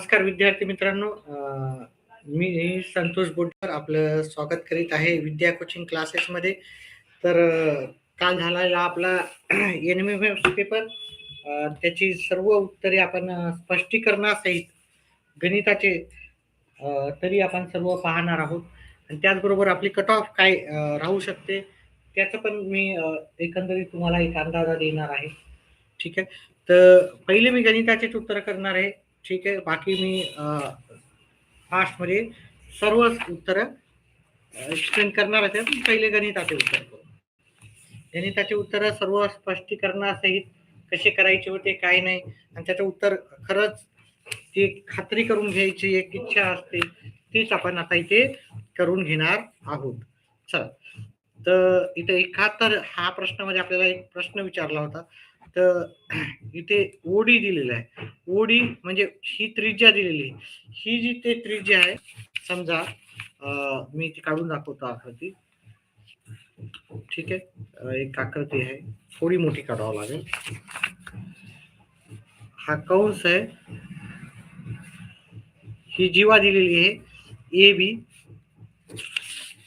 नमस्कार विद्यार्थी मित्रांनो. मी संतोष बोडकर आपलं स्वागत करीत आहे विद्या कोचिंग क्लासेसमध्ये. तर काल झालेला आपला NMMS पेपर, त्याची सर्व उत्तरे आपण स्पष्टीकरणासहित गणिताचे तरी आपण सर्व पाहणार आहोत आणि त्याचबरोबर आपली कट ऑफ काय राहू शकते त्याचं पण मी एकंदरीत तुम्हाला एक अंदाजा देणार आहे. ठीक आहे. तर पहिले मी गणिताचेच उत्तर करणार आहे. ठीक आहे. बाकी मी फास्टमध्ये सर्व उत्तर एक्सप्लेन करणार आहे. पहिले गणिताचे उत्तर करू. गणिताचे उत्तर सर्व स्पष्टीकरणासहित कसे करायचे होते काय नाही आणि त्याचं उत्तर खरंच ती खात्री करून घ्यायची एक इच्छा असते, तीच आपण आता इथे करून घेणार आहोत. चला, तर इथे 71 हा प्रश्नामध्ये आपल्याला एक प्रश्न विचारला होता. तर इथे ओडी दिलेला आहे. ओडी म्हणजे ही त्रिज्या दिलेली आहे. ही जी ते त्रिज्या आहे, समजा मी ती काढून दाखवतो आकृती. ठीक आहे. एक आकृती आहे, थोडी मोठी काढावं लागेल. हा कंस आहे, ही जीवा दिलेली आहे ए बी,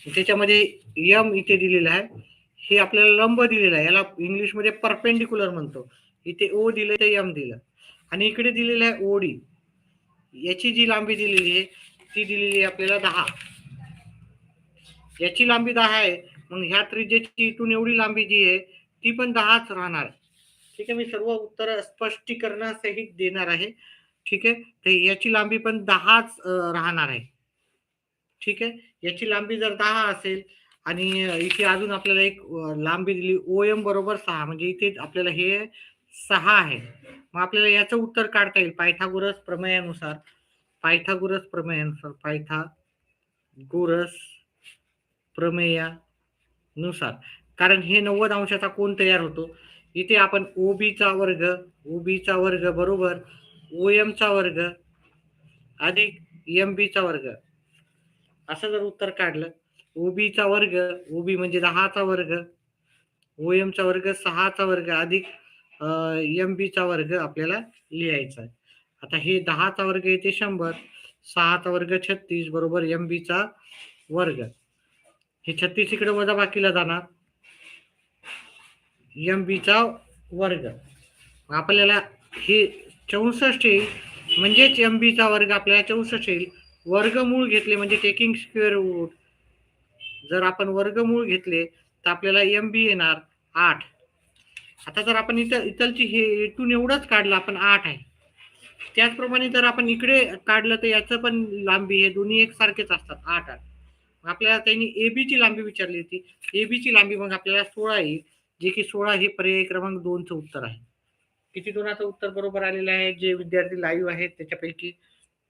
त्याच्यामध्ये यम इथे दिलेला आहे. हे आपल्याला लंब दिलेला आहे, याला इंग्लिशमध्ये परपेंडिक्युलर म्हणतो. इथे ओ दिलं ते यम दिलं आणि इकडे दिलेलं आहे ओडी. याची जी लांबी दिलेली आहे ती दिलेली आहे आपल्याला 10. याची लांबी 10 आहे, मग ह्या त्रिज्येची इथून एवढी लांबी जी आहे ती पण 10च राहणार. ठीक आहे. मी सर्व उत्तर स्पष्टीकरणासहित देणार आहे. ठीक आहे. तर याची लांबी पण 10च राहणार आहे. ठीक आहे. याची लांबी जर 10 असेल आणि इथे अजून आपल्याला एक लांबी दिली OM बरोबर 6, म्हणजे इथे आपल्याला हे 6 आहे. मग आपल्याला याचं उत्तर काढता येईल पायथागोरस प्रमेयानुसार. पायथागोरस प्रमेयानुसार, कारण हे 90 अंशाचा कोन तयार होतो. इथे आपण ओबीचा वर्ग बरोबर OMचा वर्ग अधिक MBचा वर्ग असं जर उत्तर काढलं, ओबीचा वर्ग, ओबी म्हणजे 10चा वर्ग, OMचा वर्ग 6चा वर्ग अधिक MBचा वर्ग आपल्याला लिहायचा आहे. आता हे 10चा वर्ग येते 100, 6चा वर्ग 36 बरोबर MBचा वर्ग. हे 36 इकडे वजा बाकीला जाणार, MBचा वर्ग. आपल्याला हे 64 येईल, म्हणजेच MBचा वर्ग आपल्याला 64 येईल. वर्गमूळ घेतले म्हणजे टेकिंग स्क्वेअर रूट, जर आपण वर्गमूळ घेतले तर आपल्याला MB येणार 8. आता जर आपण इथलची हे इथून एवढंच काढलं आपण 8 आहे. त्याचप्रमाणे जर आपण इकडे काढलं तर याचं पण लांबी हे दोन्ही एकसारखेच असतात 8. आपल्याला त्यांनी एबीची लांबी विचारली होती. एबीची लांबी मग आपल्याला 16 येईल, जे की 16 हे पर्याय क्रमांक 2चं उत्तर आहे. किती जणांचं उत्तर बरोबर आलेलं आहे? जे विद्यार्थी लाईव्ह आहेत त्याच्यापैकी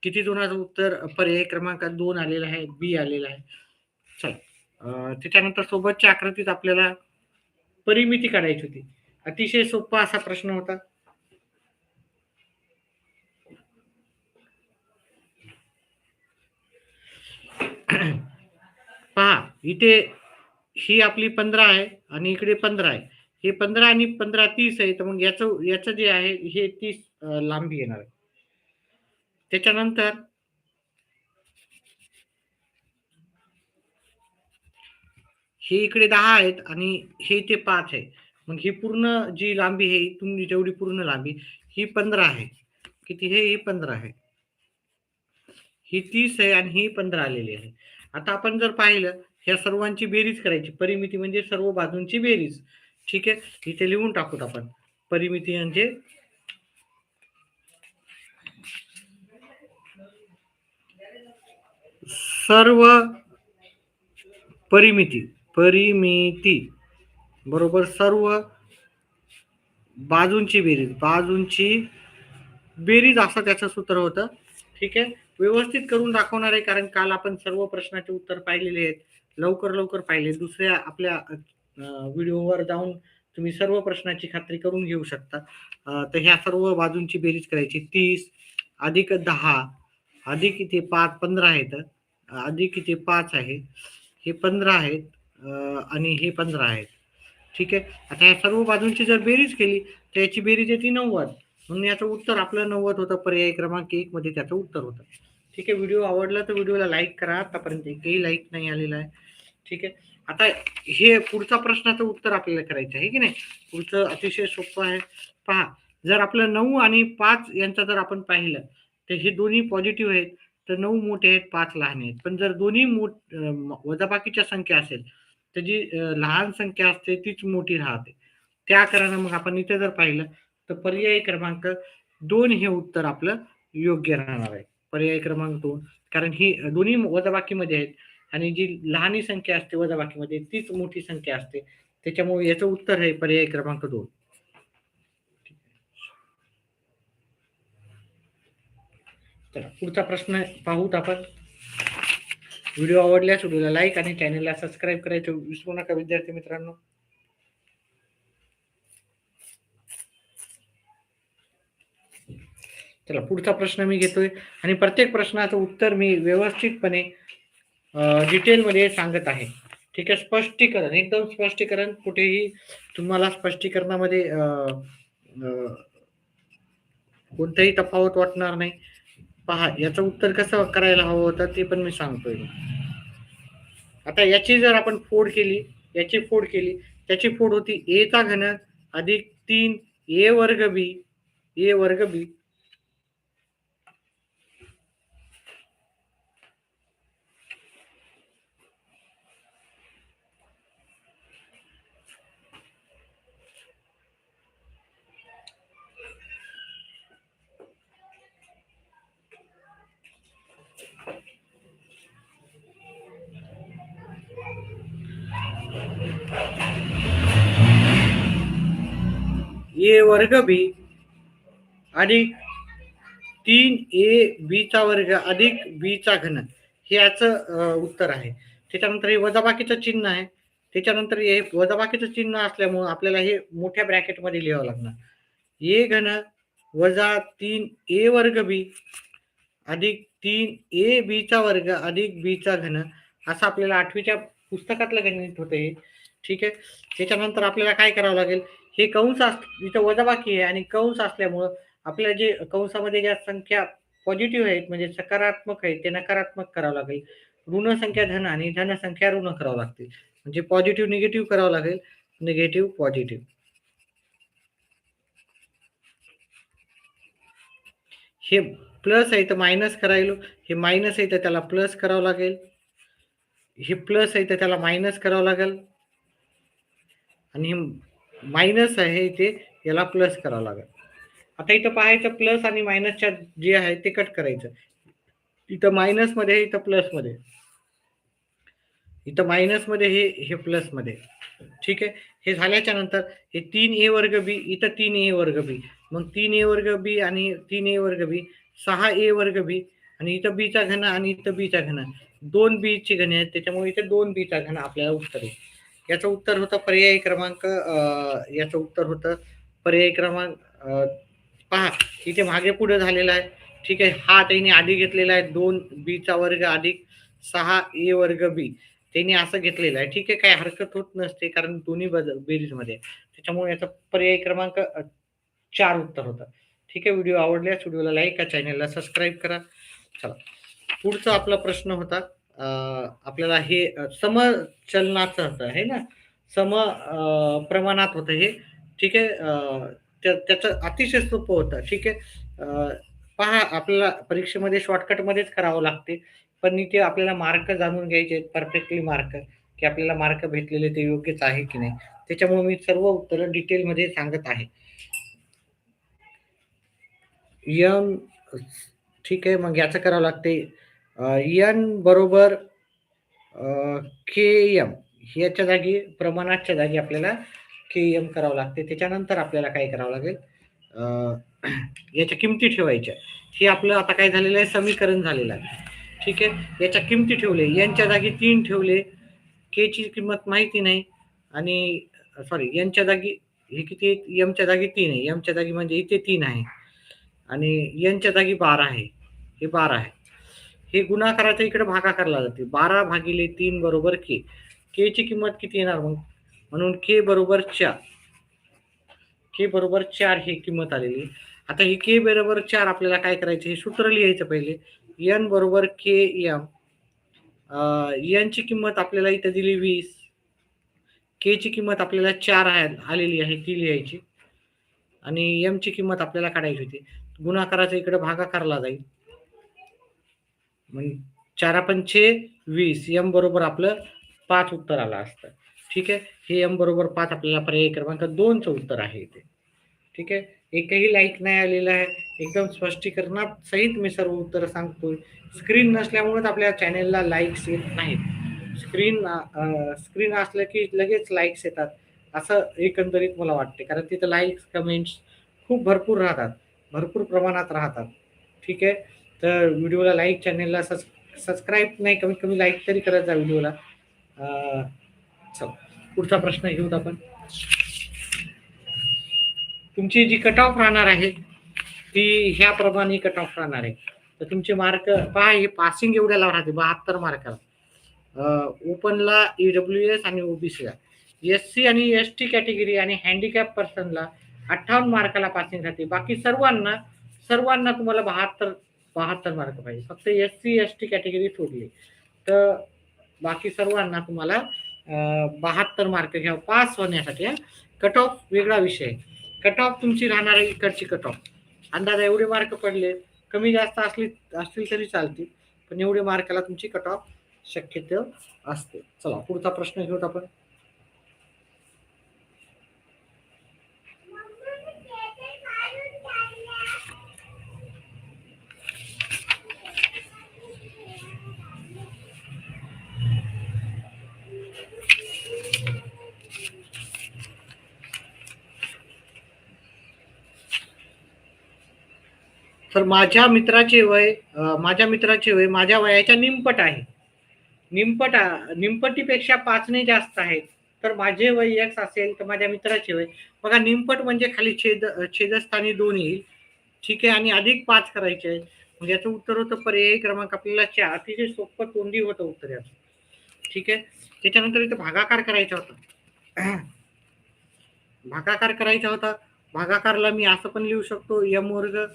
किती जणांचं उत्तर पर्याय क्रमांक 2 आलेलं आहे, बी आलेलं आहे? चला, त्याच्यानंतर सोबतच्या आकृतीत आपल्याला परिमिती काढायची होती. अतिशय सोपा असा प्रश्न होता. पहा, इथे ही आपली 15 आहे आणि इकडे 15 आहे. हे 15 आणि 15 30 आहे, तर मग याचं जे आहे हे 30 लांबी येणार आहे. त्याच्यानंतर हे इकडे 10 आहेत आणि हे इथे 5 आहे. मग ही पूर्ण जी लांबी आहे इथून जेवढी पूर्ण लांबी ही 15 आहे. किती हे? ही 15 आहे. ही 30 आहे आणि ही 15 आलेली आहे. आता आपण जर पाहिलं, ह्या सर्वांची बेरीज करायची. परिमिती म्हणजे सर्व बाजूंची बेरीज. ठीक आहे. इथे लिहून टाकूत आपण. परिमिती म्हणजे सर्व परिमिती बरोबर सर्व बाजूंची बेरीज असं त्याचं सूत्र होतं. ठीक आहे. व्यवस्थित करून दाखवणार आहे, कारण काल आपण सर्व प्रश्नाचे उत्तर पाहिलेले आहेत, लवकर पाहिले. दुसऱ्या आपल्या व्हिडिओवर जाऊन तुम्ही सर्व प्रश्नाची खात्री करून घेऊ शकता. तर ह्या सर्व बाजूंची बेरीज करायची. 30 अधिक 10 अधिक इथे 5 15 आहेत, अधिक इथे 5 आहे, हे 15 आहेत आणि हे 15 आहेत. ठीक आहे. आता या सर्व बाजूंची जर बेरीज केली तर याची बेरीज येते 90. म्हणून याचं उत्तर आपलं 90 होतं. पर्याय क्रमांक 1 मध्ये त्याचं उत्तर होतं. ठीक आहे. व्हिडिओ आवडला तर व्हिडिओला लाईक करा. आतापर्यंत एकही लाईक नाही आलेला आहे. ठीक आहे. आता हे पुढचा प्रश्नाचं उत्तर आपल्याला करायचं आहे की नाही. पुढचं अतिशय सोपं आहे. पहा, जर आपलं 9 आणि 5 यांचा जर आपण पाहिलं तर हे दोन्ही पॉझिटिव्ह आहेत. तर 9 मोठे आहेत, 5 लहान आहेत. पण जर दोन्ही वजाबाकीच्या संख्या असेल तर जी लहान संख्या असते तीच मोठी राहते. त्या कारणानं मग आपण इथे जर पाहिलं तर पर्याय क्रमांक 2 हे उत्तर आपलं योग्य राहणार आहे. पर्याय क्रमांक 2, कारण ही दोन्ही वजाबाकीमध्ये आहेत आणि जी लहानी संख्या असते वजाबाकीमध्ये तीच मोठी संख्या असते. त्याच्यामुळे याचं उत्तर आहे पर्याय क्रमांक 2. चला पुढचा प्रश्न पाहूत आपण. व्हिडिओ आवडल्यास व्हिडिओला लाईक आणि चॅनलला सबस्क्राईब करायचं विसरू नका विद्यार्थी मित्रांनो. चला पुढचा प्रश्न मी घेतोय आणि प्रत्येक प्रश्नाचं उत्तर मी व्यवस्थितपणे डिटेलमध्ये सांगत आहे. ठीक आहे. स्पष्टीकरण, एकदम स्पष्टीकरण, कुठेही तुम्हाला स्पष्टीकरणामध्ये कोणताही तफावत वाटणार नाही. पहा, याचं उत्तर कसं करायला हवं होतं ते पण मी सांगतोय. आता याची जर आपण फोड केली, याची फोड केली, त्याची फोड होती ए चा घन अधिक 3 ए वर्ग बी, ए वर्ग बी ए वर्ग बी अधिक 3 ए बी चा वर्ग अधिक बी चा घन हे याचं उत्तर आहे. त्याच्यानंतर हे वजाबाकीचं चिन्ह आहे. त्याच्यानंतर हे वजाबाकीचं चिन्ह असल्यामुळे आपल्याला हे मोठ्या ब्रॅकेटमध्ये लिहावं लागणार. ए घन वजा 3 ए वर्ग बी अधिक 3 ए बी चा वर्ग अधिक बी चा घन असं आपल्याला 8वीच्या पुस्तकातलं गणित होतं हे. ठीक आहे. त्याच्यानंतर आपल्याला काय करावं लागेल, हे कंस इथं वजाबाकी आहे आणि कंस असल्यामुळं आपल्याला जे कंसामध्ये ज्या संख्या पॉझिटिव्ह आहेत म्हणजे सकारात्मक आहेत ते नकारात्मक करावं लागेल. ऋण संख्या धन आणि धन संख्या ऋण करावं लागतील. म्हणजे पॉझिटिव्ह निगेटिव्ह करावं लागेल, निगेटिव्ह पॉझिटिव्ह. हे प्लस आहे तर मायनस करायलो, हे मायनस आहे तर त्याला प्लस करावं लागेल, हे प्लस आहे तर त्याला मायनस करावं लागेल आणि हे मायनस आहे ते याला प्लस करावं लागेल. आता इथं पाहायचं प्लस आणि मायनसच्या जे आहे ते कट करायचं. इथं मायनस मध्ये इथं प्लस मध्ये, इथं मायनस मध्ये हे प्लस मध्ये. ठीक आहे. हे झाल्याच्या नंतर हे 3 ए वर्ग बी इथं 3 ए वर्ग बी, मग 3 ए वर्ग बी आणि 3 ए वर्ग बी 6 ए वर्ग बी आणि इथं बी चा घन आणि इथं बी चा घन, 2 बी ची घन आहेत त्याच्यामुळे इथे 2 बी चा घन आपल्याला उत्तर आहे. याचं उत्तर होतं पर्याय क्रमांक याचं उत्तर होतं पर्याय क्रमांक पहा इथे मागे पुढे झालेला आहे. ठीक आहे. हा त्यांनी आधी घेतलेला आहे 2 बी चा वर्ग अधिक 6 ए वर्ग बी, त्यांनी असं घेतलेलं आहे. ठीक आहे. काही हरकत होत नसते कारण दोन्ही बेरीजमध्ये, त्याच्यामुळे याचा पर्याय क्रमांक 4 उत्तर होतं. ठीक आहे. व्हिडिओ आवडल्यास व्हिडिओला लाईक करा, चॅनलला सबस्क्राईब करा. चला पुढचा आपला प्रश्न होता आपल्याला हे समचलनाचं होतं आहे ना, सम प्रमाणात होतं हे. ठीक आहे. त्याचं अतिशय सोपं होतं. ठीक आहे. पहा आपल्याला परीक्षेमध्ये शॉर्टकटमध्येच करावं लागते, पण इथे आपल्याला मार्क जाणून घ्यायचे आहेत, परफेक्टली मार्क, की आपल्याला मार्क भेटलेले ते योग्यच आहे की नाही. त्याच्यामुळे मी सर्व उत्तरं डिटेलमध्ये सांगत आहे. यन ठीक आहे. मग याचं करावं लागते एन बरोबर के एम, याच्या जागी प्रमाणाच्या जागी आपल्याला के एम करावं लागते. त्याच्यानंतर आपल्याला काय करावं लागेल, याच्या किमती ठेवायच्या. हे आपलं आता काय झालेलं आहे, समीकरण झालेलं आहे. ठीक आहे. याच्या किमती ठेवले, यांच्या जागी 3 ठेवले, के ची किंमत माहिती नाही आणि सॉरी यांच्या जागी हे किती आहे, एमच्या जागी 3 आहे, एमच्या जागी म्हणजे इथे 3 आहे आणि यांच्या जागी 12 आहे, हे 12 आहे. हे गुणाकाराच्या इकडे भागाकारला जाते. 12 भागिले 3 बरोबर के. के ची किंमत किती येणार मग, म्हणून के बरोबर 4. के बरोबर 4 ही किंमत आलेली. आता ही के बरोबर 4 आपल्याला काय करायचं, हे सूत्र लिहायचं पहिले. एन बरोबर के एम. एनची किंमत आपल्याला इथं दिली 20. के ची किंमत आपल्याला 4 आलेली आहे, ती लिहायची. आणि एम ची किंमत आपल्याला काढायची होती. गुणाकाराचा इकडे भागाकारला जाईल. म्हणजे 4 पंचे 20. एम बरोबर आपलं 5 उत्तर आलं असतं. ठीक आहे. हे एम बरोबर 5 आपल्याला पर्याय क्रमांक 2चं उत्तर आहे इथे. ठीक आहे. एकही लाईक नाही आलेला आहे. एकदम स्पष्टीकरणात सहित मी सर्व उत्तर सांगतोय. स्क्रीन नसल्यामुळेच आपल्या चॅनेलला लाईक्स येत नाहीत. स्क्रीन असलं की लगेच लाईक्स येतात, असं एकंदरीत मला वाटते. कारण तिथं लाईक्स, कमेंट्स खूप भरपूर राहतात, भरपूर प्रमाणात राहतात. ठीक आहे. तर व्हिडिओला लाईक, चॅनेलला सबस्क्राईब नाही, कमीत कमी लाईक तरी करत जा व्हिडिओला. चल पुढचा प्रश्न घेऊत आपण. तुमची जी कट ऑफ राहणार आहे ती ह्याप्रमाणे कट ऑफ राहणार आहे. तर तुमचे मार्क पहा, हे पासिंग एवढ्याला राहते 72 मार्काला. ओपनला EWS आणि ओबीसीला, SC आणि ST कॅटेगरी आणि हँडिकॅप पर्सनला 58 मार्काला पासिंग राहते. बाकी सर्वांना तुम्हाला 72 मार्क पाहिजे. फक्त SC ST कॅटेगरी सोडली तर बाकी सर्वांना तुम्हाला 72 मार्क घ्यावं पास होण्यासाठी. कट ऑफ वेगळा विषय. कट ऑफ तुमची राहणार आहे इकडची कट ऑफ. अंदाजा एवढे मार्क पडले, कमी जास्त असतील तरी चालतील, पण एवढे मार्काला तुमची कट ऑफ शक्यतो असते. चला पुढचा प्रश्न घेऊत आपण. तर माझ्या मित्राचे वय माझ्या वयाच्या निमपट आहे. निमपटीपेक्षा 5 ने जास्त आहे. तर माझे वय x असेल तर माझ्या मित्राचे वय, बघा निमपट म्हणजे खाली छेदस्थानी 2 येईल. ठीक आहे. आणि अधिक 5 करायचे आहे. म्हणजे याचं उत्तर होतं पर्यायी क्रमांक आपल्याला 4. अतिशय सोपं तोंडी होतं उत्तर याचं. ठीक आहे. त्याच्यानंतर इथं भागाकार करायचा होता. भागाकारला मी असं पण लिहू शकतो, m वर्ग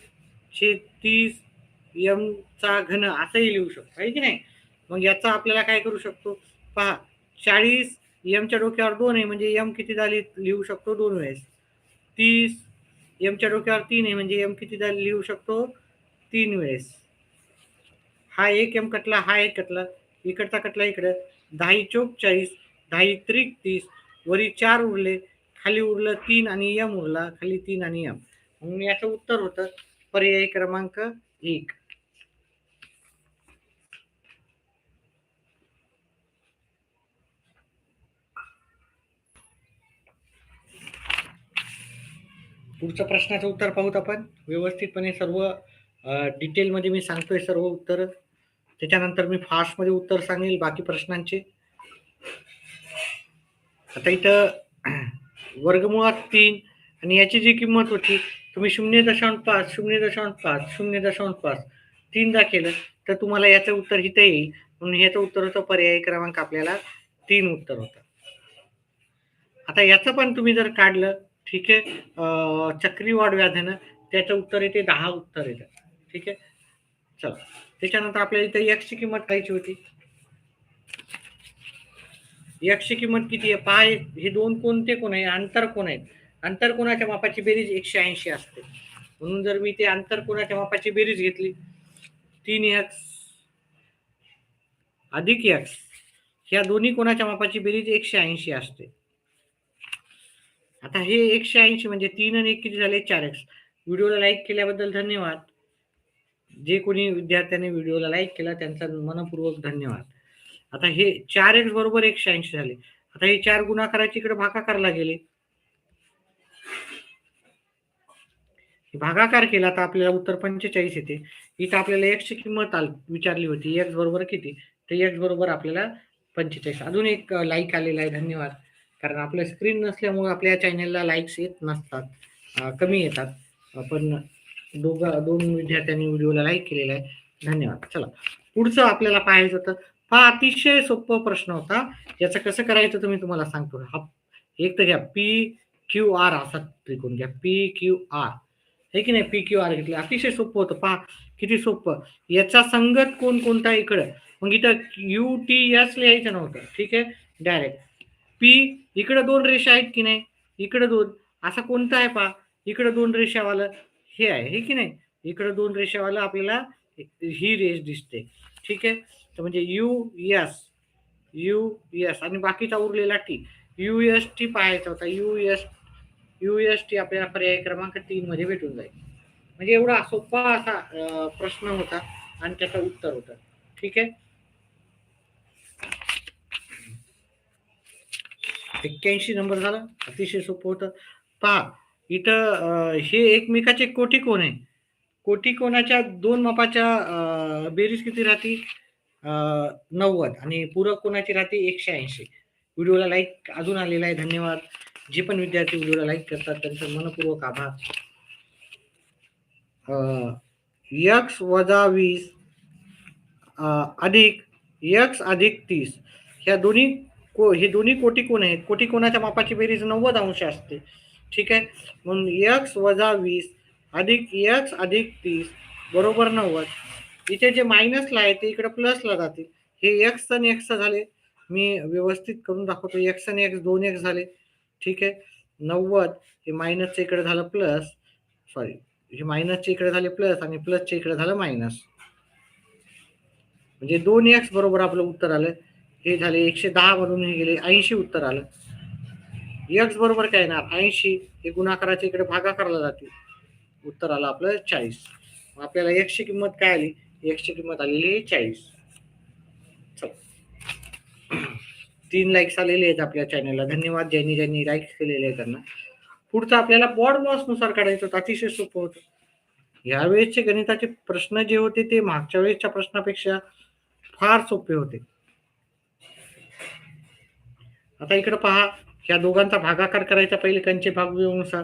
छेद 30 m चा घन असंही लिहू शकतो, आहे की नाही. मग याचा आपल्याला काय करू शकतो पहा, 40 m च्या डोक्यावर 2 आहे म्हणजे m किती झाली लिहू शकतो 2 वेळेस. 30 m च्या डोक्यावर 3 आहे म्हणजे m किती झाली लिहू शकतो 3 वेळेस. हा एक m कटला, हा एक कटला, इकडचा कटला इकडं. 10 चोक 40, 10 त्रिक 30, वरी 4 उरले, खाली उरलं 3 आणि m उरला, खाली 3 आणि m. म्हणून याचं उत्तर होतं पर्याय क्रमांक 1. पुढच्या प्रश्नाचं उत्तर पाहूत आपण व्यवस्थितपणे. सर्व डिटेलमध्ये मी सांगतोय सर्व उत्तर. त्याच्यानंतर मी फास्टमध्ये उत्तर सांगेल बाकी प्रश्नांचे. आता इथं वर्गमुळात 3 आणि याची जी किंमत होती तुम्ही 0.5 0.5 0.5 तीनदा केलं तर तुम्हाला याचं उत्तर इथं येईल. म्हणून याचं उत्तर होतं पर्यायी क्रमांक आपल्याला 3 उत्तर होतं. आता याचं पण तुम्ही जर काढलं, ठीक आहे, चक्रीवाढ व्याधानं, त्याचं उत्तर येते 10 उत्तर येतं. ठीक आहे. चला त्याच्यानंतर आपल्याला इथं x ची किंमत काढायची होती. x ची किंमत किती आहे पहा. हे दोन कोणते कोण आहे, आंतरकोन आहेत. आंतरकोनाच्या मापाची बेरीज 180 असते. म्हणून जर मी ते आंतरकोनाच्या मापाची बेरीज घेतली 3x अधिक x, ह्या दोन्ही कोणाच्या मापाची बेरीज 180 असते. आता हे 180 म्हणजे 3 आणि 1 किती झाले 4x. व्हिडिओला लाईक केल्याबद्दल धन्यवाद. जे कोणी विद्यार्थ्यांनी व्हिडिओला लाईक केला त्यांचा मनपूर्वक धन्यवाद. आता हे 4x बरोबर 180 झाले. आता हे 4 गुणाकाराची इकडे भागाकारला गेले. भागाकार केला तर आपल्याला उत्तर 45 येते. इथं आपल्याला x ची किंमत विचारली होती, x बरोबर किती, तर x बरोबर आपल्याला 45. अजून एक लाईक आलेला आहे, धन्यवाद. कारण आपल्या स्क्रीन नसल्यामुळे आपल्या चॅनलला लाईक्स येत नसतात, कमी येतात. पण दोन विद्यार्थ्यांनी व्हिडिओला लाईक केलेला आहे, धन्यवाद. चला पुढचं आपल्याला पाहायचं होतं. हा अतिशय सोपा प्रश्न होता. याचं कसं करायचं तुम्हाला सांगतो. हा एक तर घ्या, P क्यू आर असा त्रिकोण घ्या, पी क्यू आर हे की नाही, पी क्यू आर घेतलं, अतिशय सोपं होतं पहा किती सोपं. याचा संगत कोण कोणता इकडं, मग इथं यू टी एस लिहायचं नव्हतं, ठीक आहे, डायरेक्ट पी. इकडं दोन रेषा आहेत की नाही, इकडं दोन, असा कोणता आहे पहा, इकडं दोन रेषावालं हे आहे, हे की नाही, इकडं दोन रेषावालं आपल्याला ही रेष दिसते, ठीक आहे. तर म्हणजे यू एस आणि बाकीचा उरलेला टी, यू एस टी पाहायचा होता, यू एस टी आपल्याला पर्याय क्रमांक 3 मध्ये भेटून जाईल. म्हणजे एवढा सोपा असा प्रश्न होता आणि त्याचं उत्तर होतं, ठीक आहे. 81 नंबर झाला, अतिशय सोपं होतं. पहा इथं हे एकमेकाचे कोटी कोण आहे, कोटी कोणाच्या दोन मापाच्या बेरीज किती राहते, 90 आणि पूरक कोणाची राहते 180. व्हिडिओला लाईक अजून आलेला आहे, धन्यवाद. जे पण विद्यार्थी व्हिडिओला लाईक करतात त्यांचं मनपूर्वक आभार. यक्स वजा 20 अधिक यक्स अधिक 30 ह्या दोन्ही हे दोन्ही कोटी कोण आहेत, कोटी कोणाच्या मापाची बेरीज 90 अंश असते, ठीक आहे. म्हणून यक्स वजा 20 अधिक यक्स अधिक 30 बरोबर 90. इथे जे मायनसला आहे ते इकडे प्लसला जातील. हे एक्स आणि एक्स झाले, मी व्यवस्थित करून दाखवतो. एक्स आणि एक्स 2 एक्स झाले, ठीक आहे. 90 हे मायनसच्या इकडे झालं प्लस, सॉरी हे मायनसच्या इकडे झाले प्लस आणि प्लसच्या इकडे झालं मायनस, म्हणजे 2 एक्स बरोबर आपलं उत्तर आलं. हे झाले 110 मधून हे गेले 80 उत्तर आलं. एक्स बरोबर काय येणार 80, हे गुणाकाराच्या इकडे भागाकारला जातील, उत्तर आलं आपलं 40. आपल्याला एक्सची किंमत काय आली, एक्सची किंमत आलेली आहे 40. 3 लाईक्स आलेले आहेत आपल्या चॅनलला, धन्यवाद. ज्यांनी लाईक्स केलेले आहेत त्यांना. पुढचं आपल्याला बॉड लॉस नुसार काढायचं होतं, अतिशय सोपं होतं. यावेळेसचे गणिताचे प्रश्न जे होते ते मागच्या वेळेसच्या प्रश्नापेक्षा फार सोपे होते. आता इकडे पहा, ह्या दोघांचा भागाकार करायचा, पहिले कंचे भागनुसार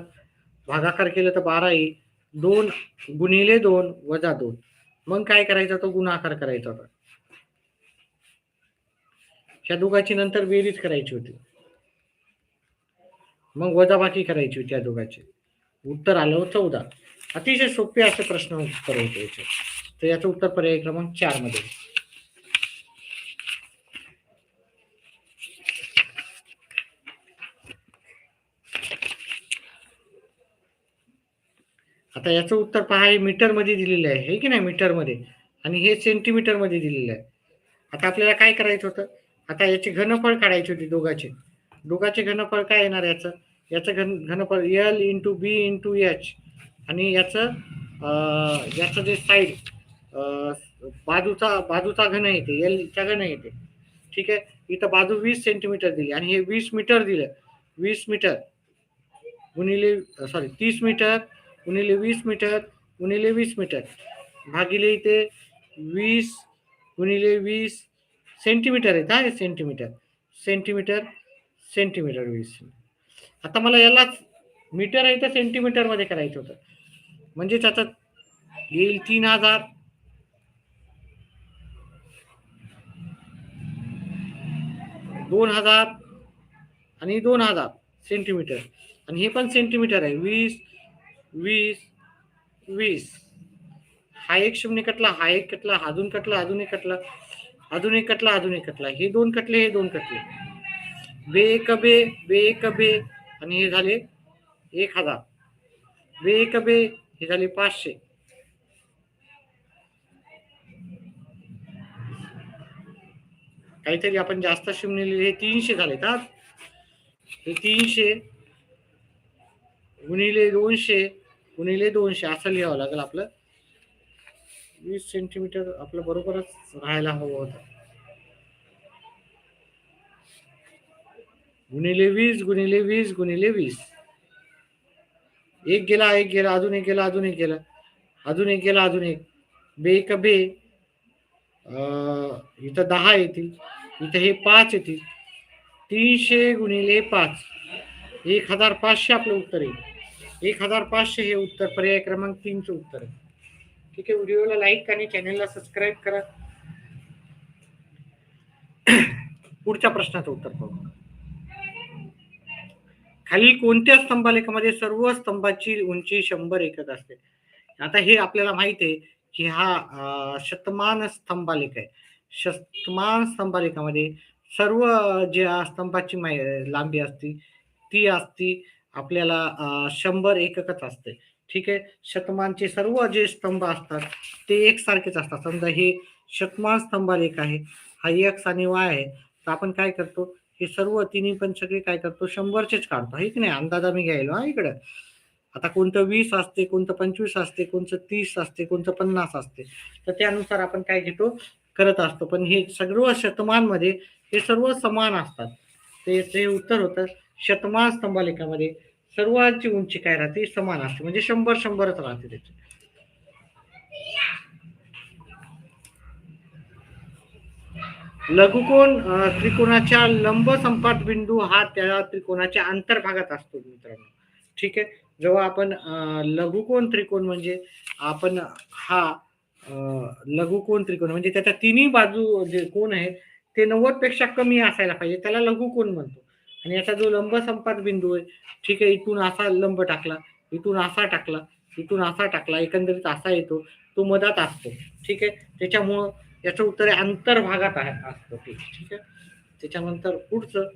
भागाकार केलं तर 12 येईल, 2 गुणिले 2 वजा 2, मग काय करायचं, तो गुणाकार करायचा होता. ह्या दोघांची नंतर बेरीज करायची होती, मग वजाबाकी करायची होती या दोघांची, उत्तर आलं 14. अतिशय सोपे असे प्रश्न उत्तर होते याचे. तर याचं उत्तर पर्याय क्रमांक 4 मध्ये. आता याचं उत्तर पहा, हे मीटर मध्ये दिलेलं आहे, हे की नाही, मीटर मध्ये, आणि हे सेंटीमीटर मध्ये दिलेलं आहे. आता आपल्याला काय करायचं होतं, आता याचे घनफळ काढायचे होते दोघांचे घनफळ काय येणार, याचं घनफळ एल इंटू बी इंटू एच, आणि याचं जे साईड बाजूचा घन येते, एलचा घन येते, ठीक आहे. इथं बाजू 20 सेंटीमीटर दिली आणि हे 20 मीटर दिलं, 20 मीटर गुणिले 30 मीटर गुणिले 20 मीटर गुणिले 20 मीटर भागिले इथे 20 गुणिले 20 सेंटीमीटर आहे, हे सेंटीमीटर सेंटीमीटर सेंटीमीटर 20. आता मला यालाच मीटर आहे तर सेंटीमीटर मध्ये करायचं होतं, म्हणजे त्याच्यात येईल 3000 2000 आणि 2000 सेंटीमीटर, आणि हे पण सेंटीमीटर आहे. 20 20 20, हा एक शून्य कटला, हा एक कटला, अजून कटला, अजून एक कटला, अजून एक कटला, अजून एक कटला, हे दोन कटले, हे दोन कटले, बे एक बे आणि हे झाले 1000, बे एक बे हे झाले 500, काहीतरी आपण जास्त शून्य लिहिले, 300 झाले का, हे 300 गुणिले 200 गुणिले 200 असं लिहावं लागेल आपलं. 20 सेंटीमीटर आपलं बरोबरच राहायला हवं होतं, गुणिले 20 गुणिले 20 गुणिले 20, एक गेला, एक गेला, अजून एक गेला, अजून एक गेला, अजून एक गेला, अजून एक, बे एक बे, इथं 10 येतील, इथं हे 5 येतील, 300 गुणिले 5 1500 आपलं उत्तर येईल. 1500 हे उत्तर पर्याय क्रमांक 3चं उत्तर आहे, ठीक आहे. व्हिडिओला लाईक आणि चॅनलला सबस्क्राईब करा. पुढच्या प्रश्नाचं उत्तर पाहू. खालील कोणत्या स्तंभालेखामध्ये सर्व स्तंभाची उंची 100 एकक असते? आता हे आपल्याला माहित आहे की हा शतमान स्तंभालेख आहे. शतमान स्तंभालेखामध्ये सर्व ज्या स्तंभाची लांबी असती ती असती आपल्याला 100 एककच असते. ठीक आहे. शतमानचे सर्व जे स्तंभ असतात ते एकसारखेच असतात. समजा हे शतमान स्तंभालेख आहे, हा एक्स आणि वाय आहे. तर आपण काय करतो, हे सर्व तिन्ही पण सगळे काय करतो 100चेच काढतो, आहे की नाही? अंदाज आम्ही घ्यायलो हा इकडं. आता कोणतं 20 असते, कोणतं 25 असते, कोणतं 30 असते, कोणतं 50 असते. तर त्यानुसार आपण काय घेतो करत असतो. पण हे सर्व शतमानमध्ये हे सर्व समान असतात. ते उत्तर होतं शतमान स्तंभालेखामध्ये सर्वांची उंची काय राहते समान असते, म्हणजे 100-100च राहते त्याची. लघुकोन त्रिकोणाच्या लंब संपात बिंदू हा त्या त्रिकोणाच्या अंतर्भागात असतो मित्रांनो. ठीक आहे. जेव्हा आपण लघुकोन त्रिकोण म्हणजे आपण हा लघुकोन त्रिकोण म्हणजे त्याच्या तिन्ही बाजू जे कोण आहे ते 90 पेक्षा कमी असायला पाहिजे, त्याला लघुकोन म्हणतो. आणि याचा जो लंब संपात बिंदू आहे, ठीक आहे, इथून असा लंब टाकला, इथून असा टाकला, इथून असा टाकला, एकंदरीत असा येतो, तो मधात असतो. ठीक आहे. त्याच्यामुळं याचं उत्तर आहे अंतर्भागात आहे असतं ते. ठीक आहे. त्याच्यानंतर पुढचं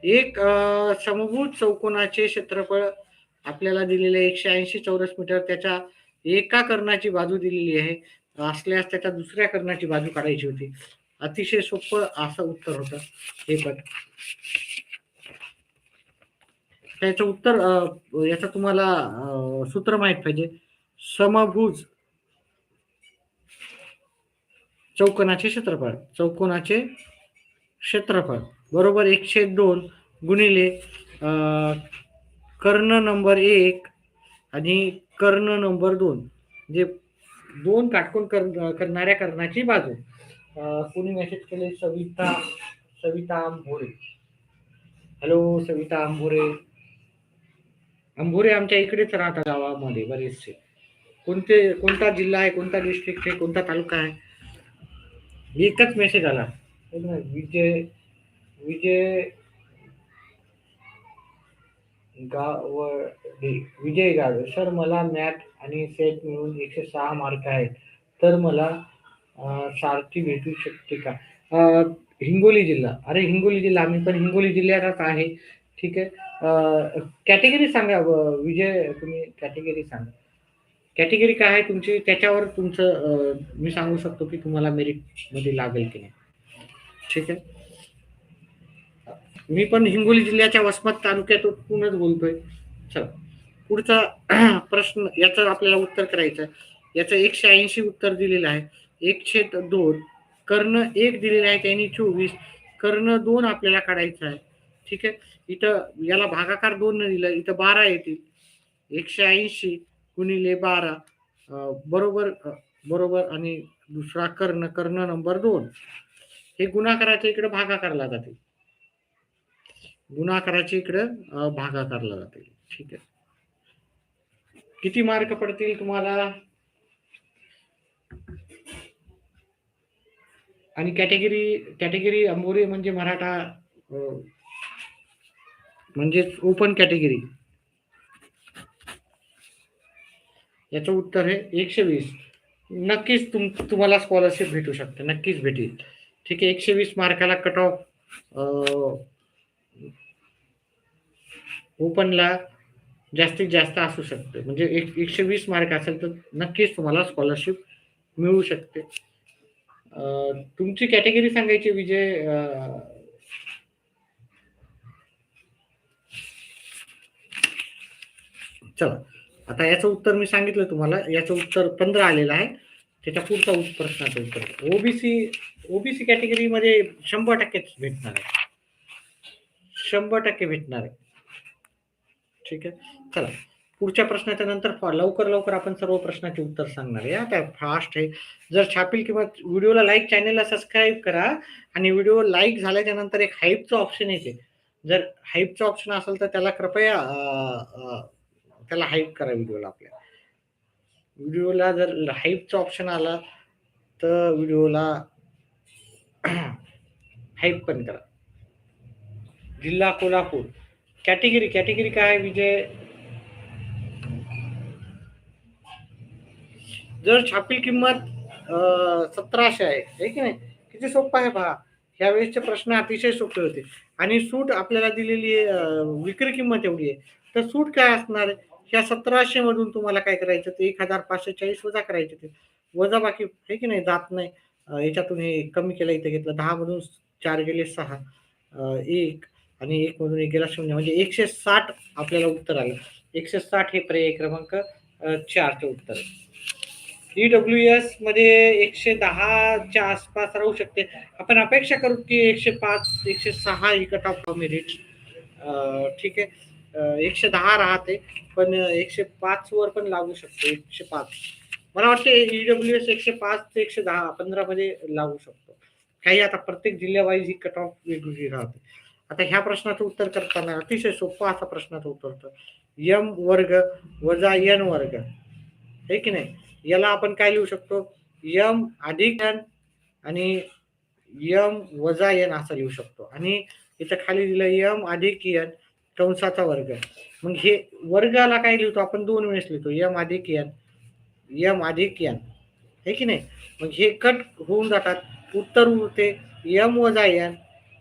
एक समभुज चौकोनाचे क्षेत्रफळ आपल्याला दिलेले 180 चौरस मीटर, त्याच्या एका कर्णाची बाजू दिलेली आहे असल्यास त्याच्या दुसऱ्या कर्णाची बाजू काढायची होती. अतिशय सोपं असं उत्तर होतं हे पण. त्याचं उत्तर याचं तुम्हाला सूत्र माहित पाहिजे. समभुज चौकोनाचे क्षेत्रफळ, चौकोनाचे क्षेत्रफळ बरोबर 102 गुणिले कर्ण नंबर 1 आणि कर्ण नंबर 2, जे दोन काटकोन करणाऱ्या कर्णाची बाजू. कोणी मेसेज केले? सविता सविता आंभोरे. हॅलो सविता आंभोरे. आंभोरे आमच्या इकडेच राहतात गावामध्ये बरेचसे. कोणता जिल्हा आहे, कोणता डिस्ट्रिक्ट आहे, कोणता तालुका आहे? एकच मेसेज आला. विजय विजय गावडे. विजय गावडे. सर मला मॅथ आणि सेट मिळून 106 मार्क आहेत, तर मला सारथी भेटू शकते का? हिंगोली जिल्हा. अरे हिंगोली जिल्हा, आम्ही पण हिंगोली जिल्ह्यातच आहे. ठीक आहे. कॅटेगरी सांगा विजय, तुम्ही कॅटेगरी सांगा. कॅटेगरी काय आहे तुमची, त्याच्यावर तुमचं मी सांगू शकतो की तुम्हाला मेरिट मध्ये लागेल की नाही. ठीक आहे. मी पण हिंगोली जिल्ह्याच्या वसमत तालुक्यातूनच बोलतोय. चला पुढचा प्रश्न, याचं आपल्याला उत्तर करायचं आहे. याचं 180 उत्तर दिलेलं आहे. 1/2 कर्ण 1 दिलेला आहे त्यांनी 24, कर्ण 2 आपल्याला काढायचं आहे. ठीक आहे. इथं याला भागाकार 2 न दिलं, इथं 12 येतील. 180 गुणिले 12 बरोबर बरोबर. आणि दुसरा कर्ण, कर्ण नंबर 2 हे गुणाकाराच्या इकडे भागाकारला जाते, गुणाकाराच्या इकडं भागाकारला जाते. ठीक आहे. किती मार्क पडतील तुम्हाला? आणि कॅटेगरी कॅटेगरी अंबोरी म्हणजे मराठा म्हणजे ओपन कॅटेगरी. याचं उत्तर आहे 120. नक्कीच तुम्हाला स्कॉलरशिप भेटू शकते, नक्कीच भेटेल. ठीक आहे. 120 मार्काला कट ऑफ ओपनला जास्तीत जास्त असू शकते. म्हणजे 120 मार्क असेल तर नक्कीच तुम्हाला स्कॉलरशिप मिळू शकते. तुमची कॅटेगरी सांगायची विजय. चला आता याचं उत्तर मी सांगितलं तुम्हाला, याचं उत्तर 15 आलेलं आहे. त्याच्या पुढचा प्रश्नाचं उत्तर ओबीसी कॅटेगरीमध्ये 100% भेटणार आहे, 100% भेटणार आहे. ठीक आहे. चला पुढच्या प्रश्नाच्या नंतर लवकर लवकर आपण सर्व प्रश्नाचे उत्तर सांगणार आहे. आता फास्ट आहे. जर छापील किंवा व्हिडिओला लाईक, चॅनेलला सबस्क्राईब करा. आणि व्हिडिओ लाईक झाल्याच्या नंतर एक हाईपचं ऑप्शन येते. जर हाईपचं ऑप्शन असेल तर त्याला कृपया त्याला हाईप करा व्हिडिओला. आपल्या व्हिडिओला जर हाईपचं ऑप्शन आला तर व्हिडिओला हाईप पण करा. जिल्हा कोल्हापूर. कॅटेगरी काय आहे विजय? जर छापील किंमत 1700 आहे की नाही? किती सोपं आहे पहा. ह्यावेळेसचे प्रश्न अतिशय सोपे होते. आणि सूट आपल्याला दिलेली विक्री किंमत एवढी आहे. तर सूट काय असणार आहे? ह्या 1700 मधून तुम्हाला काय करायचं, ते 1540 वजा करायचे. ते वजा बाकी आहे की नाही, जात नाही. याच्यातून हे कमी केलं, इथे घेतलं. 10 मधून 4 गेले 6, 1 आणि 1 मधून 1 गेला 0, म्हणजे 160 आपल्याला उत्तर आलं. 160 हे पर्याय क्रमांक 4 चे उत्तर आहे. EWS मध्ये 110च्या आसपास राहू शकते. आपण अपेक्षा करू की 105, 106 ही कट ऑफ मेरिट. ठीक आहे. 110 राहते, पण 105 वर पण लागू शकतो. 105 मला वाटते EWS 105 ते 110, 15 मध्ये लागू शकतो. काही आता प्रत्येक जिल्ह्यावाईज ही कट ऑफ वेगवेगळी राहते. आता ह्या प्रश्नाचं उत्तर करताना अतिशय सोपा असा प्रश्नाचं उत्तर होतं. M वर्ग वजा N वर्ग, हे की नाही? याला आपण काय लिहू शकतो? M अधिक N आणि M वजा N असं लिहू शकतो. आणि इथं खाली दिलं M अधिक N कंसाचा वर्ग. मग हे वर्गाला काय लिहितो आपण? 2 वेळेस लिहितो, M अधिक N, M अधिक N, हे की नाही? मग हे कट होऊन जातात. उत्तर उरते M वजा N,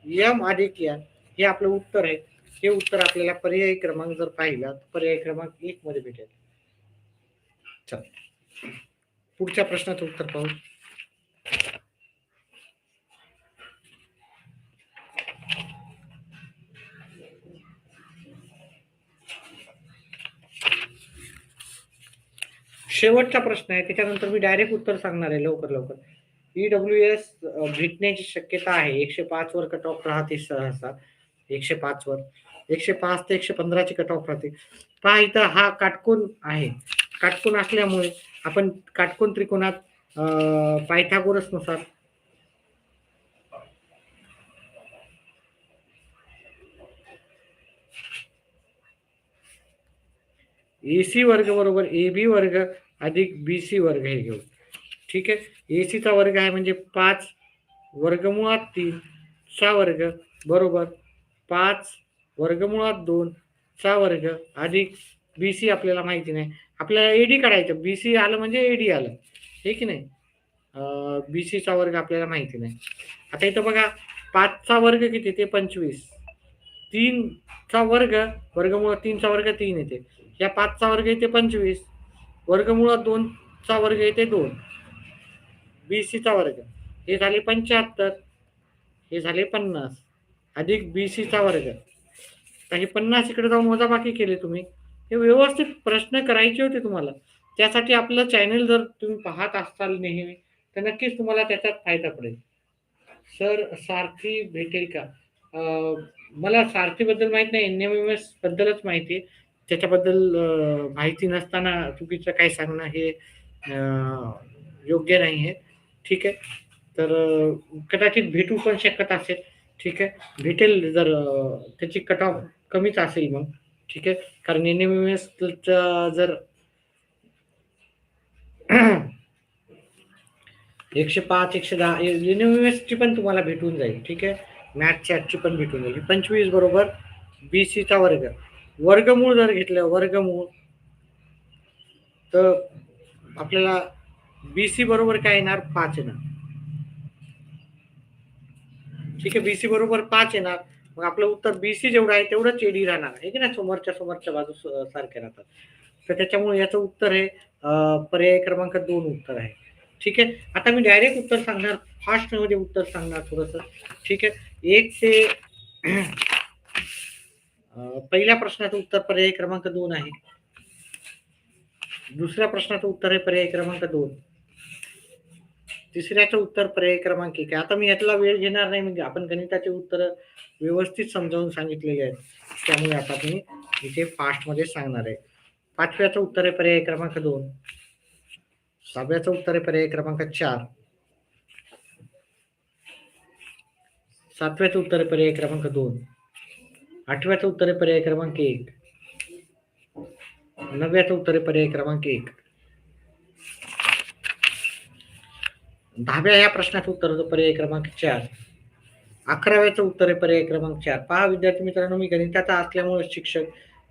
M अधिक N. हे आपलं उत्तर आहे. हे उत्तर आपल्याला पर्याय क्रमांक जर पाहिला तर पर्याय क्रमांक 1 मध्ये भेटेल. चल, पुढच्या प्रश्नाचं उत्तर पाहू. शेवटचा प्रश्न आहे, त्याच्यानंतर मी डायरेक्ट उत्तर सांगणार आहे लवकर लवकर. EWS भेटण्याची शक्यता आहे. 105 वर कट ऑफ राहते सहसा. 105 वर 105 ते 115 ची कट ऑफ राहते. पहा इथं हा काटकोन आहे. काटकोन असल्यामुळे आपण काटकोन त्रिकोणात पायथागोरस नुसार AC वर्ग बरोबर AB वर्ग अधिक BC वर्ग हे घेऊ. ठीक आहे. AC चा वर्ग आहे म्हणजे 5 वर्गमुळात 3 चा वर्ग बरोबर 5 वर्गमुळात 2 चा वर्ग अधिक BC आपल्याला माहिती नाही. आपल्याला AD काढायचं. BC आलं म्हणजे AD आलं, हे की नाही? BC चा वर्ग आपल्याला माहिती नाही. आता इथं बघा, 5 चा वर्ग किती? ते 25. 3 चा वर्ग वर्गमुळात 3 चा वर्ग 3 येते. या 5 चा वर्ग येते 25, वर्गमुळात 2 चा वर्ग येते 2. BC चा वर्ग हे झाले 75, हे झाले 50 अधिक BC चा वर्ग. तर हे 50 इकडे जाऊन वजाबाकी केले तुम्ही. हे व्यवस्थित प्रश्न करायचे होते तुम्हाला. त्यासाठी आपलं चॅनल जर तुम्ही पाहत असाल नेहमी, तर नक्कीच तुम्हाला त्याच्यात फायदा पडेल. सर सारथी भेटेल का? मला सारथीबद्दल माहित नाही, NMMS बद्दलच माहिती आहे. त्याच्याबद्दल माहिती नसताना चुकीचं काय सांगणं हे योग्य नाही आहे. ठीक आहे. तर कदाचित भेटू पण शकत असेल. ठीक आहे. भेटेल जर त्याची कट ऑफ कमीच असेल मग. ठीक आहे. कारण NMMS जर 105, 110 NMMS ची पण तुम्हाला भेटून जाईल. ठीक आहे. मॅथची आजची पण भेटून जाईल. 25 बरोबर BC चा वर्ग. वर्गमूळ जर घेतलं वर्गमूळ, तर आपल्याला BC बरोबर काय येणार? 5 येणार. ठीक आहे. BC बरोबर 5 येणार. मग आपलं उत्तर BC जेवढं आहे तेवढंच AD राहणार, आहे की नाही? समोरच्या बाजू सारख्या राहतात. तर त्याच्यामुळे याचं उत्तर आहे पर्याय क्रमांक 2 उत्तर आहे. ठीक आहे. आता मी डायरेक्ट उत्तर सांगणार, फास्ट मध्ये उत्तर सांगणार थोडंसं. ठीक आहे. 1 ते पहिल्या प्रश्नाचं उत्तर पर्याय क्रमांक 2 आहे. दुसऱ्या प्रश्नाचं उत्तर आहे पर्याय क्रमांक 2. तिसऱ्याचं उत्तर पर्याय क्रमांक 1 आहे. आता मी यातला वेळ घेणार नाही, म्हणजे आपण गणिताचे उत्तर व्यवस्थित समजावून सांगितलेले आहेत. त्यामुळे आता मी इथे फास्ट मध्ये सांगणार आहे. 5व्याचं उत्तर आहे पर्याय क्रमांक 2. 6व्याचं उत्तर आहे पर्याय क्रमांक 4. 7व्याचं उत्तर आहे पर्याय क्रमांक 2. 8व्याचं उत्तर आहे पर्याय क्रमांक 1. 9व्याचं उत्तर आहे पर्याय क्रमांक 1. 10व्या या प्रश्नाचं उत्तर होतं पर्याय क्रमांक 4. 11व्याचं उत्तर आहे पर्याय क्रमांक 4. पहा विद्यार्थी मित्रांनो, मी गणिताचा असल्यामुळे शिक्षक,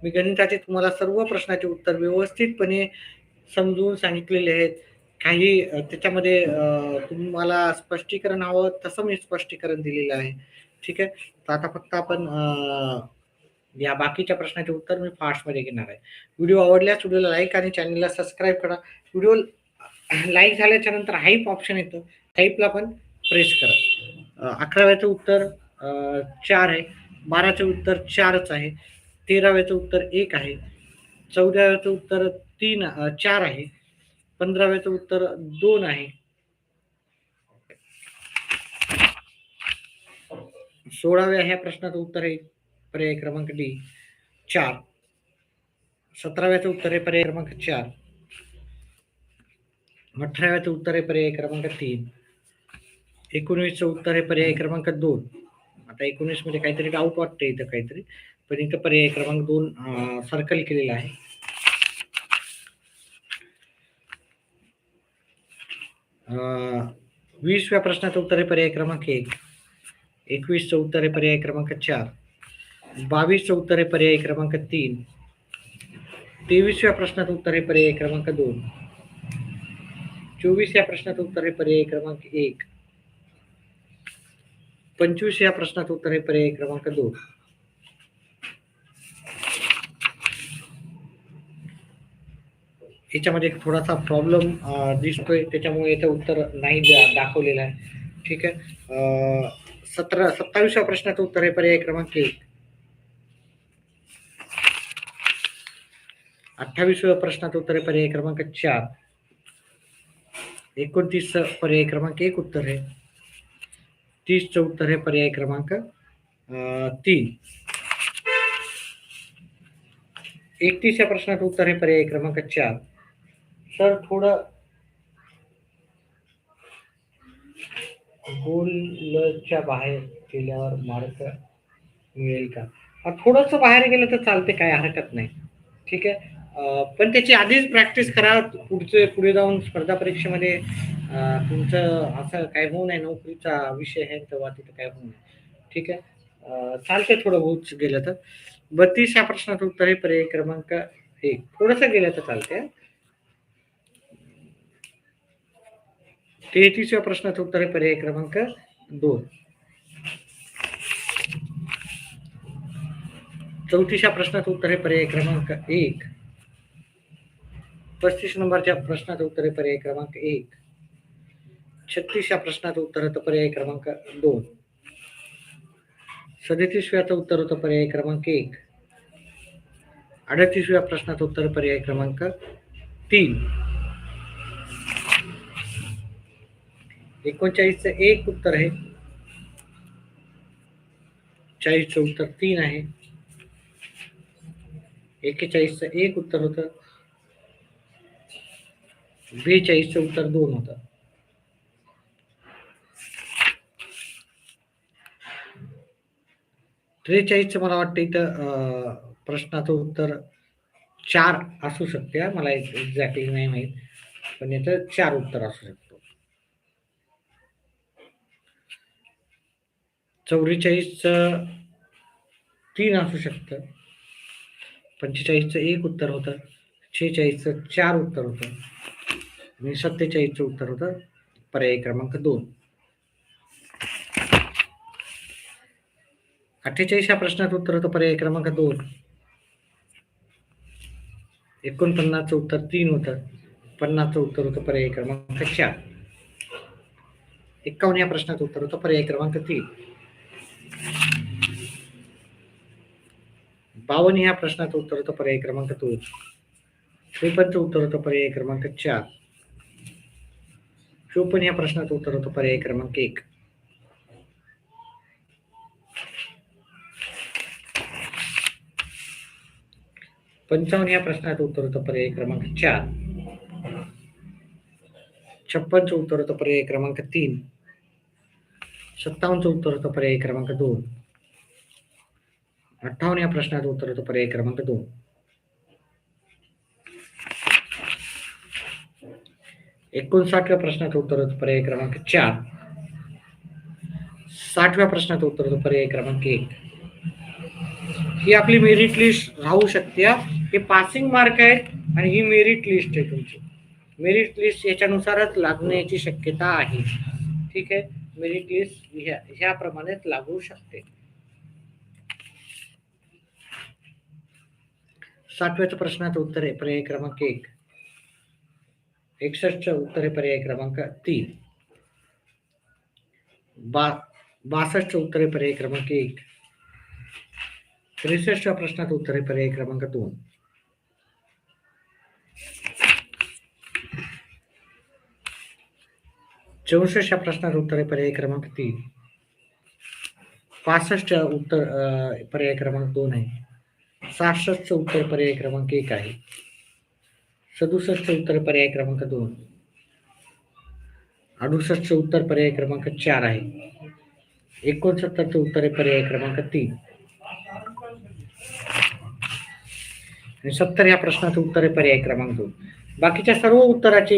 मी गणिताचे तुम्हाला सर्व प्रश्नाचे उत्तर व्यवस्थितपणे समजून सांगितलेले आहेत. काही त्याच्यामध्ये तुम्हाला स्पष्टीकरण हवं तसं मी स्पष्टीकरण दिलेलं आहे. ठीक आहे. तर आता फक्त आपण या बाकीच्या प्रश्नाचे उत्तर मी फास्टमध्ये घेणार आहे. व्हिडिओ आवडल्यास व्हिडिओला लाईक आणि चॅनलला सबस्क्राईब करा. व्हिडिओ लाईक झाल्याच्या नंतर हाईप ऑप्शन येतं. हाईपला पण प्रेस करा. 11व्याचं उत्तर 4 आहे. 12चं उत्तर 4च आहे. 13व्याचं उत्तर 1 आहे. 14व्याचं उत्तर 4 आहे. 15व्याचं उत्तर 2 आहे. 16व्या ह्या प्रश्नाचं उत्तर आहे पर्याय क्रमांक डी 4. 17व्याचं उत्तर आहे पर्याय क्रमांक 4. 18व्याचं उत्तर आहे पर्याय क्रमांक 3. 19चं उत्तर आहे पर्याय क्रमांक 2. आता 19 मध्ये काहीतरी डाऊट वाटतं इथं काहीतरी, पण इथं पर्याय क्रमांक 2 सर्कल केलेला आहे. 20व्या प्रश्नाचं उत्तर आहे पर्याय क्रमांक 1. 21चं उत्तर आहे पर्याय क्रमांक 4. 22चं उत्तर आहे पर्याय क्रमांक 3. 23व्या प्रश्नाचं उत्तर आहे पर्याय क्रमांक 2. 24व्या प्रश्नाचं उत्तर आहे पर्याय क्रमांक 1. 25व्या प्रश्नाचं उत्तर आहे पर्याय क्रमांक 2. याच्यामध्ये थोडासा प्रॉब्लेम दिसतोय, त्याच्यामुळे याचं उत्तर नाही दाखवलेलं आहे. ठीक आहे. 27व्या प्रश्नाचं उत्तर आहे पर्याय क्रमांक 1. 28व्या प्रश्नाचं उत्तर आहे पर्याय क्रमांक 4. 29चं पर्याय क्रमांक 1 उत्तर आहे. 30चं उत्तर आहे पर्याय क्रमांक 3. 31व्या प्रश्नाचं उत्तर आहे पर्याय क्रमांक 4. सर थोडं गोलच्या बाहेर गेल्यावर मार्क मिळेल का? थोडस बाहेर गेलं तर चालते, काय हरकत नाही. ठीक आहे. पण त्याची आधीच प्रॅक्टिस करा. पुढे जाऊन स्पर्धा परीक्षेमध्ये तुमचं असं काय होऊ नये, नोकरीचा विषय आहे तेव्हा तिथं काय होऊ नये. ठीक आहे. चालते थोडं होत गेलं तर. 32व्या प्रश्नाचं उत्तर आहे पर्याय क्रमांक 1. थोडस गेलं तर चालते. 33व्या प्रश्नाचं उत्तर आहे पर्याय क्रमांक 2. 34व्या प्रश्नाचं उत्तर आहे पर्याय क्रमांक 1. 35 नंबरच्या प्रश्नाचं उत्तर आहे पर्याय क्रमांक 1. 36व्या प्रश्नाचं उत्तर होतं पर्याय क्रमांक 2. 37व्याचं उत्तर होतं पर्याय क्रमांक 1. 38व्या प्रश्नाचं उत्तर पर्याय क्रमांक 3. 39चं 1 उत्तर आहे. 40चं उत्तर 3 आहे. 41चं 1 उत्तर होतं. 42चं उत्तर 2 होतं. त्रेचाळीसचं मला वाटतं इथं प्रश्नाचं उत्तर 4 असू शकते. मला एक्झॅक्टली नाही माहीत, पण याचं 4 उत्तर असू शकतो. 44चं 3 असू शकतं. 45चं 1 उत्तर होतं. 46चं 4 उत्तर होतं. आणि 47चं उत्तर होतं पर्याय क्रमांक 2. 48व्या प्रश्नाचं उत्तर होतं पर्याय क्रमांक 2. 49चं उत्तर 3 होतं. 50चं उत्तर होतं पर्याय क्रमांक 4. 51व्या प्रश्नाचं उत्तर होतं पर्याय क्रमांक 3. 52 ह्या प्रश्नाचं उत्तर होतं पर्याय क्रमांक 2. 53चं उत्तर होतं पर्याय क्रमांक 4. 54 ह्या प्रश्नाचं उत्तर होतं पर्याय क्रमांक 1. 55 ह्या प्रश्नाचं उत्तर होतं पर्याय क्रमांक 4. 56चं उत्तर होतं पर्याय क्रमांक 3. 57चं उत्तर होतं पर्याय क्रमांक 2. 58 या प्रश्नाचं उत्तर होतं पर्याय क्रमांक 2. 59व्या प्रश्नाचं उत्तर होतं पर्याय क्रमांक 4. 60व्या प्रश्नाचं उत्तर दो पर्याय क्रमांक 1. ही आपली मेरिट लिस्ट राहू शकते. हे पासिंग मार्क आहेत आणि ही मेरिट लिस्ट आहे तुमची. मेरिट लिस्ट याच्यानुसारच लागण्याची शक्यता आहे. ठीक आहे, मेरिट लिस्ट ह्याप्रमाणेच लागू शकते. 60व्या प्रश्नाचं उत्तर आहे पर्याय क्रमांक 1. 61चं उत्तर आहे पर्याय क्रमांक 3. 62चं उत्तर आहे पर्याय क्रमांक 1. 63व्या प्रश्नाचं उत्तर आहे पर्याय क्रमांक 2. 64च्या प्रश्नाचं उत्तर आहे पर्याय क्रमांक 3. 65च्या उत्तर पर्याय क्रमांक 2 आहे. 66चं उत्तर पर्याय क्रमांक 1 आहे. 67चं उत्तर पर्याय क्रमांक 2. 68चं उत्तर पर्याय क्रमांक 4 आहे. 69चं उत्तर आहे पर्याय क्रमांक 3. आणि 70 या प्रश्नाचं उत्तर आहे पर्याय क्रमांक 2. बाकीच्या सर्व उत्तराचे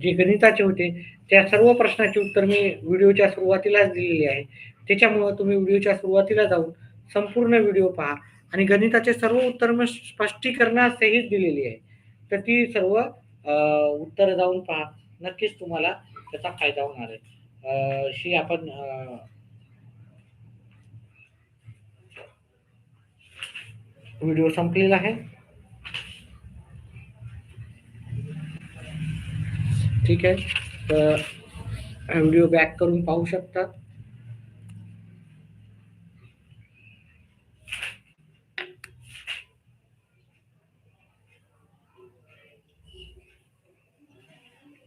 जे गणिताचे होते त्या सर्व प्रश्नाचे उत्तर मी व्हिडिओच्या सुरुवातीलाच दिलेले आहे. त्याच्यामुळं तुम्ही व्हिडिओच्या सुरुवातीला जाऊन संपूर्ण व्हिडिओ पहा आणि गणिताचे सर्व उत्तर मी स्पष्टीकरणासहित दिलेली आहे. तर ती सर्व उत्तर जाऊन पहा, नक्कीच तुम्हाला त्याचा फायदा होणार आहे. ही आपण व्हिडिओ संपलेला आहे. ठीक आहे, तर व्हिडिओ बॅक करून पाहू शकता.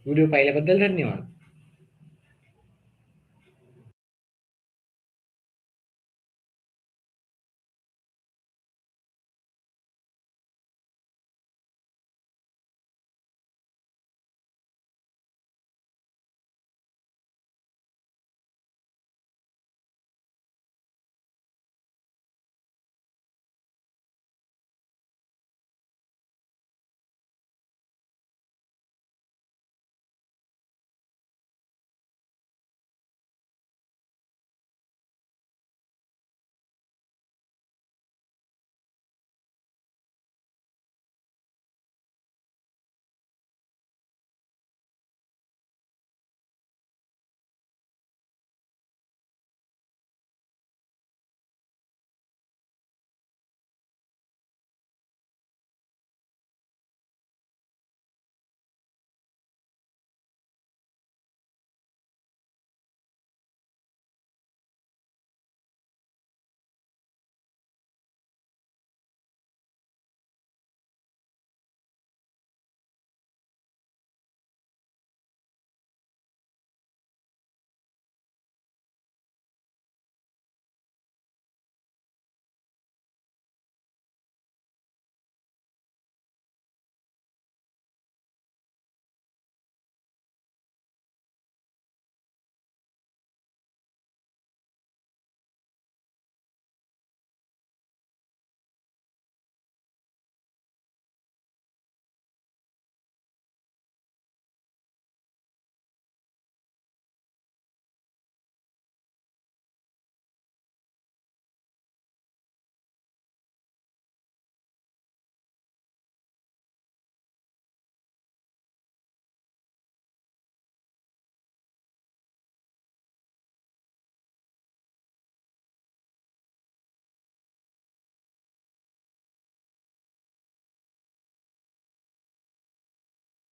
व्हिडिओ पाहिल्याबद्दल धन्यवाद.